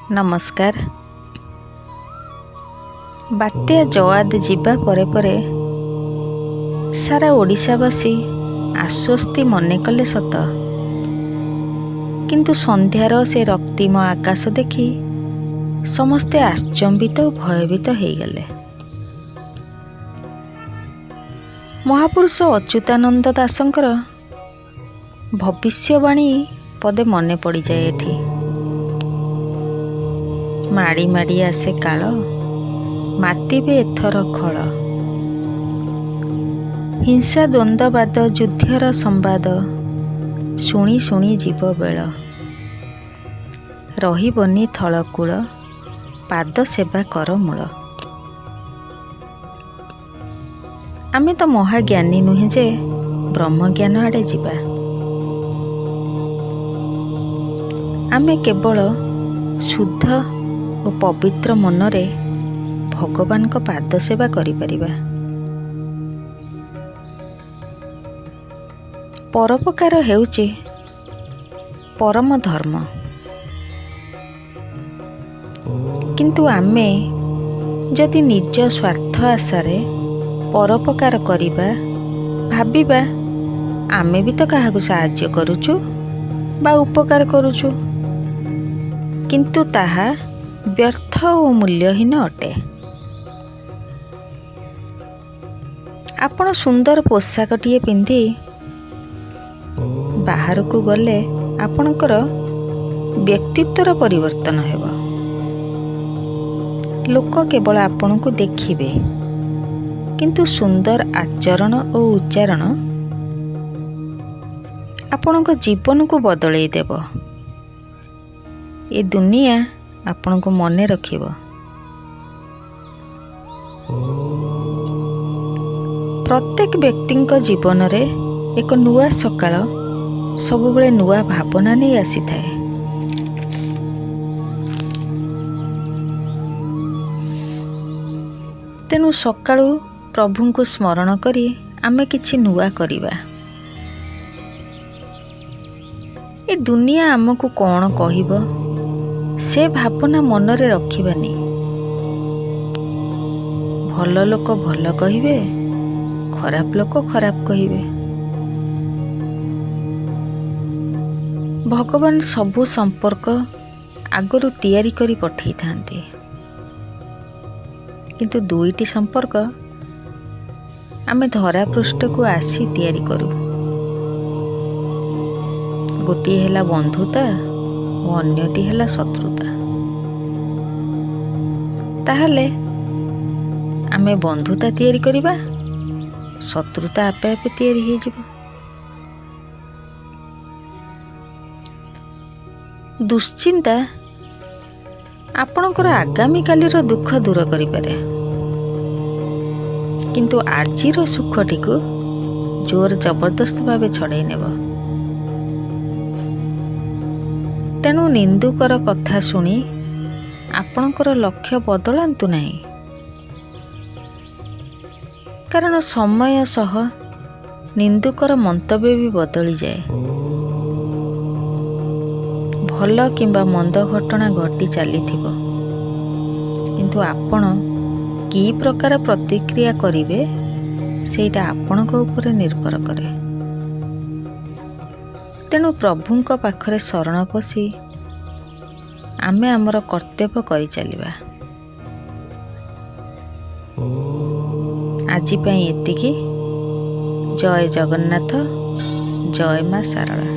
ନମସ୍କାର। ବାତ୍ୟା ଜୱାଦ ଯିବା ପରେ ପରେ ସାରା ଓଡ଼ିଶାବାସୀ ଆଶ୍ୱସ୍ତି ମନେ କଲେ ସତ, କିନ୍ତୁ ସନ୍ଧ୍ୟାର ସେ ରକ୍ତିମ ଆକାଶ ଦେଖି ସମସ୍ତେ ଆଶ୍ଚମ୍ବିତ ଓ ଭୟଭୀତ ହେଇଗଲେ। ମହାପୁରୁଷ ଅଚ୍ୟୁତାନନ୍ଦ ଦାସଙ୍କର ଭବିଷ୍ୟବାଣୀ ପଦେ ମନେ ପଡ଼ିଯାଏ ଏଠି। ମାଡ଼ି ମାଡ଼ି ଆସେ କାଳ, ମାତିବେ ଏଥର ଖଳ। ହିଂସା ଦ୍ୱନ୍ଦ୍ୱବାଦ ଯୁଦ୍ଧର ସମ୍ବାଦ, ଶୁଣି ଶୁଣି ଯିବ ବେଳ। ରହିବନି ଥଳକୂଳ, ପାଦ ସେବା କର ମୂଳ। ଆମେ ତ ମହାଜ୍ଞାନୀ ନୁହେଁ ଯେ ବ୍ରହ୍ମଜ୍ଞାନ ଆଡ଼େ ଯିବା। ଆମେ କେବଳ ଶୁଦ୍ଧ ଓ ପବିତ୍ର ମନରେ ଭଗବାନଙ୍କ ପାଦ ସେବା କରିପାରିବା। ପରୋପକାର ହେଉଛି ପରମ ଧର୍ମ, କିନ୍ତୁ ଆମେ ଯଦି ନିଜ ସ୍ୱାର୍ଥ ଆଶାରେ ପରୋପକାର କରିବା, ଭାବିବା ଆମେ ବି ତ କାହାକୁ ସାହାଯ୍ୟ କରୁଛୁ ବା ଉପକାର କରୁଛୁ, କିନ୍ତୁ ତାହା ବ୍ୟର୍ଥ ଓ ମୂଲ୍ୟହୀନ ଅଟେ। ଆପଣ ସୁନ୍ଦର ପୋଷାକଟିଏ ପିନ୍ଧି ବାହାରକୁ ଗଲେ ଆପଣଙ୍କର ବ୍ୟକ୍ତିତ୍ୱର ପରିବର୍ତ୍ତନ ହେବ। ଲୋକ କେବଳ ଆପଣଙ୍କୁ ଦେଖିବେ, କିନ୍ତୁ ସୁନ୍ଦର ଆଚରଣ ଓ ଉଚ୍ଚାରଣ ଆପଣଙ୍କ ଜୀବନକୁ ବଦଳେଇ ଦେବ। ଏ ଦୁନିଆ ଆପଣଙ୍କୁ ମନେ ରଖିବ। ପ୍ରତ୍ୟେକ ବ୍ୟକ୍ତିଙ୍କ ଜୀବନରେ ଏକ ନୂଆ ସକାଳ ସବୁବେଳେ ନୂଆ ଭାବନା ନେଇ ଆସିଥାଏ। ତେଣୁ ସକାଳୁ ପ୍ରଭୁଙ୍କୁ ସ୍ମରଣ କରି ଆମେ କିଛି ନୂଆ କରିବା। ଏ ଦୁନିଆ ଆମକୁ କ'ଣ କହିବ ସେ ଭାବନା ମନରେ ରଖିବାନି। ଭଲ ଲୋକ ଭଲ କହିବେ, ଖରାପ ଲୋକ ଖରାପ କହିବେ। ଭଗବାନ ସବୁ ସମ୍ପର୍କ ଆଗରୁ ତିଆରି କରି ପଠାଇଥାନ୍ତି, କିନ୍ତୁ ଦୁଇଟି ସମ୍ପର୍କ ଆମେ ଧରାପୃଷ୍ଠକୁ ଆସି ତିଆରି କରୁ। ଗୋଟିଏ ହେଲା ବନ୍ଧୁତା ଓ ଅନ୍ୟଟି ହେଲା ଶତ୍ରୁତା। ତାହେଲେ ଆମେ ବନ୍ଧୁତା ତିଆରି କରିବା, ଶତ୍ରୁତା ଆପେ ଆପେ ତିଆରି ହେଇଯିବ। ଦୁଶ୍ଚିନ୍ତା ଆପଣଙ୍କର ଆଗାମୀକାଲିର ଦୁଃଖ ଦୂର କରିପାରେ, କିନ୍ତୁ ଆଜିର ସୁଖଟିକୁ ଜୋର ଜବରଦସ୍ତ ଭାବେ ଛଡ଼େଇ ନେବ। ତେଣୁ ନିନ୍ଦୁକର କଥା ଶୁଣି ଆପଣଙ୍କର ଲକ୍ଷ୍ୟ ବଦଳାନ୍ତୁ ନାହିଁ, କାରଣ ସମୟ ସହ ନିନ୍ଦୁକର ମନ୍ତବ୍ୟ ବି ବଦଳିଯାଏ। ଭଲ କିମ୍ବା ମନ୍ଦ ଘଟଣା ଘଟି ଚାଲିଥିବ, କିନ୍ତୁ ଆପଣ କି ପ୍ରକାର ପ୍ରତିକ୍ରିୟା କରିବେ ସେଇଟା ଆପଣଙ୍କ ଉପରେ ନିର୍ଭର କରେ। ତେଣୁ ପ୍ରଭୁଙ୍କ ପାଖରେ ଶରଣ ପଶି ଆମେ ଆମର କର୍ତ୍ତବ୍ୟ କରିଚାଲିବା। ଆଜି ପାଇଁ ଏତିକି। ଜୟ ଜଗନ୍ନାଥ, ଜୟ ମା ଶାରଳା।